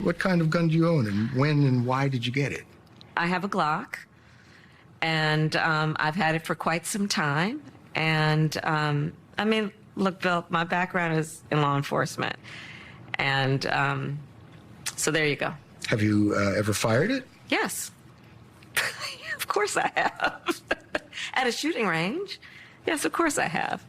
What kind of gun do you own, and when and why did you get it? I have a Glock, and I've had it for quite some time. And I mean, look, Bill, my background is in law enforcement. And so there you go. Have you ever fired it? Yes. Of course I have. At a shooting range. Yes, of course I have.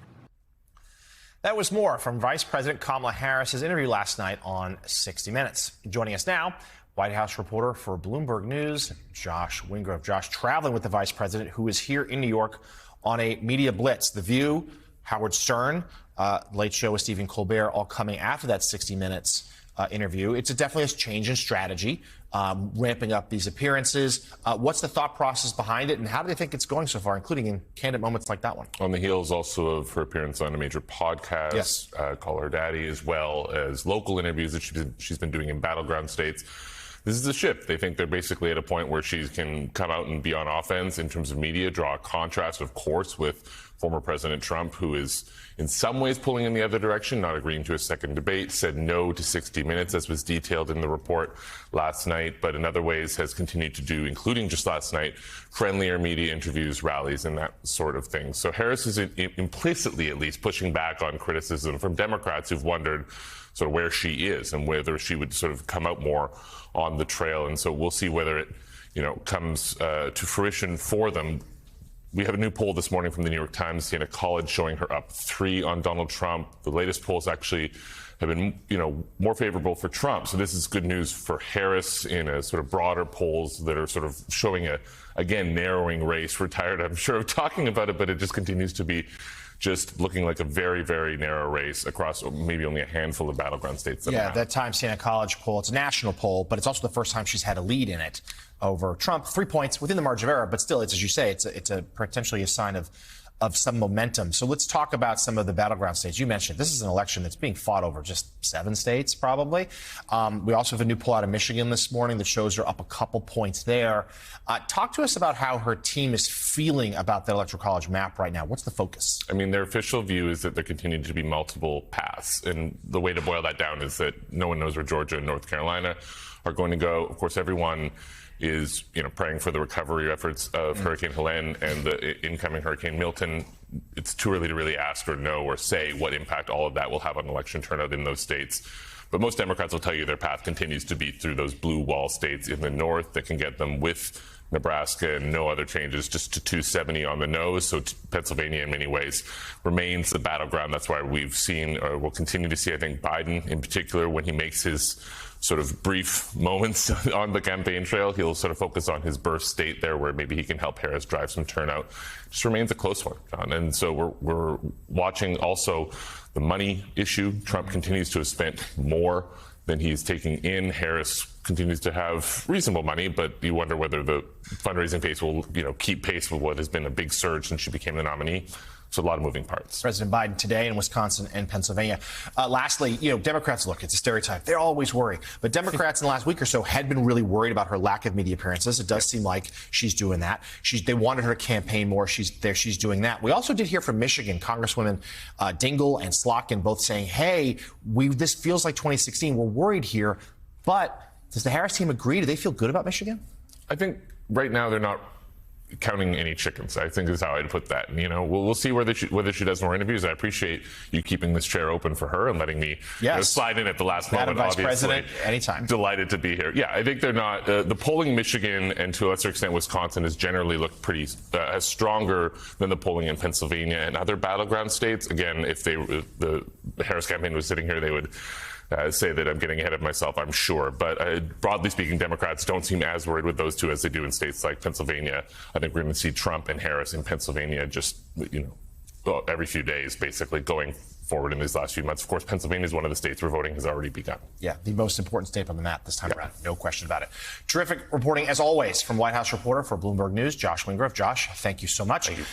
That was more from Vice President Kamala Harris's interview last night on 60 Minutes. Joining us now, White House reporter for Bloomberg News, Josh Wingrove. Josh, traveling with the Vice President, who is here in New York on a media blitz. The View, Howard Stern, Late Show with Stephen Colbert, all coming after that 60 Minutes interview. It's definitely a change in strategy, ramping up these appearances. What's the thought process behind it, and how do they think it's going so far, including in candid moments like that one? On the heels also of her appearance on a major podcast, yes. Call Her Daddy, as well as local interviews that she's been doing in battleground states. This is a shift. They think they're basically at a point where she can come out and be on offense in terms of media, draw a contrast, of course, with former President Trump, who is in some ways pulling in the other direction, not agreeing to a second debate, said no to 60 Minutes, as was detailed in the report last night, but in other ways has continued to do, including just last night, friendlier media interviews, rallies, and that sort of thing. So Harris is implicitly, at least, pushing back on criticism from Democrats who've wondered sort of where she is and whether she would sort of come out more on the trail. And so we'll see whether it, comes to fruition for them. We have a new poll this morning from the New York Times, Siena College, showing her up 3 on Donald Trump. The latest polls actually have been, more favorable for Trump. So this is good news for Harris in a sort of broader polls that are sort of showing again, narrowing race. We're tired, I'm sure, of talking about it, but it just continues to be just looking like a very, very narrow race across maybe only a handful of battleground states. That Times Siena College poll, it's a national poll, but it's also the first time she's had a lead in it over Trump. 3 points within the margin of error, but still, it's, as you say, it's a potentially a sign of some momentum. So let's talk about some of the battleground states. You mentioned this is an election that's being fought over just 7 states, probably. We also have a new poll out of Michigan this morning that shows her up a couple points there. Talk to us about how her team is feeling about the Electoral College map right now. What's the focus? I mean, their official view is that there continue to be multiple paths. And the way to boil that down is that no one knows where Georgia and North Carolina are going to go. Of course, everyone is, praying for the recovery efforts of Hurricane Helene and the incoming Hurricane Milton. It's too early to really ask or know or say what impact all of that will have on election turnout in those states. But most Democrats will tell you their path continues to be through those blue wall states in the north that can get them with Nebraska and no other changes, just to 270 on the nose. So Pennsylvania, in many ways, remains the battleground. That's why we've seen, or we'll continue to see, I think, Biden in particular, when he makes his sort of brief moments on the campaign trail, he'll sort of focus on his birth state there, where maybe he can help Harris drive some turnout. Just remains a close one, John. And so we're watching also the money issue. Trump continues to have spent more than he's taking in. Harris continues to have reasonable money, but you wonder whether the fundraising pace will, keep pace with what has been a big surge since she became the nominee. So a lot of moving parts. President Biden today in Wisconsin and Pennsylvania. Lastly, Democrats, look, it's a stereotype. They're always worried. But Democrats in the last week or so had been really worried about her lack of media appearances. It does seem like she's doing that. They wanted her to campaign more. She's doing that. We also did hear from Michigan, Congresswomen Dingell and Slotkin both saying, hey, this feels like 2016. We're worried here. But does the Harris team agree? Do they feel good about Michigan? I think right now they're not counting any chickens, I think is how I'd put that. We'll see whether she does more interviews. I appreciate you keeping this chair open for her and letting me slide in at the last moment. Vice President, anytime. Delighted to be here. Yeah, I think they're not. The polling in Michigan and to a lesser extent Wisconsin has generally looked pretty stronger than the polling in Pennsylvania and other battleground states. Again, if the Harris campaign was sitting here, they would say that I'm getting ahead of myself, I'm sure. But broadly speaking, Democrats don't seem as worried with those two as they do in states like Pennsylvania. I think we're going to see Trump and Harris in Pennsylvania just, every few days, basically, going forward in these last few months. Of course, Pennsylvania is one of the states where voting has already begun. Yeah, the most important state on the map this time around. No question about it. Terrific reporting, as always, from White House reporter for Bloomberg News, Josh Wingrove. Josh, thank you so much. Thank you.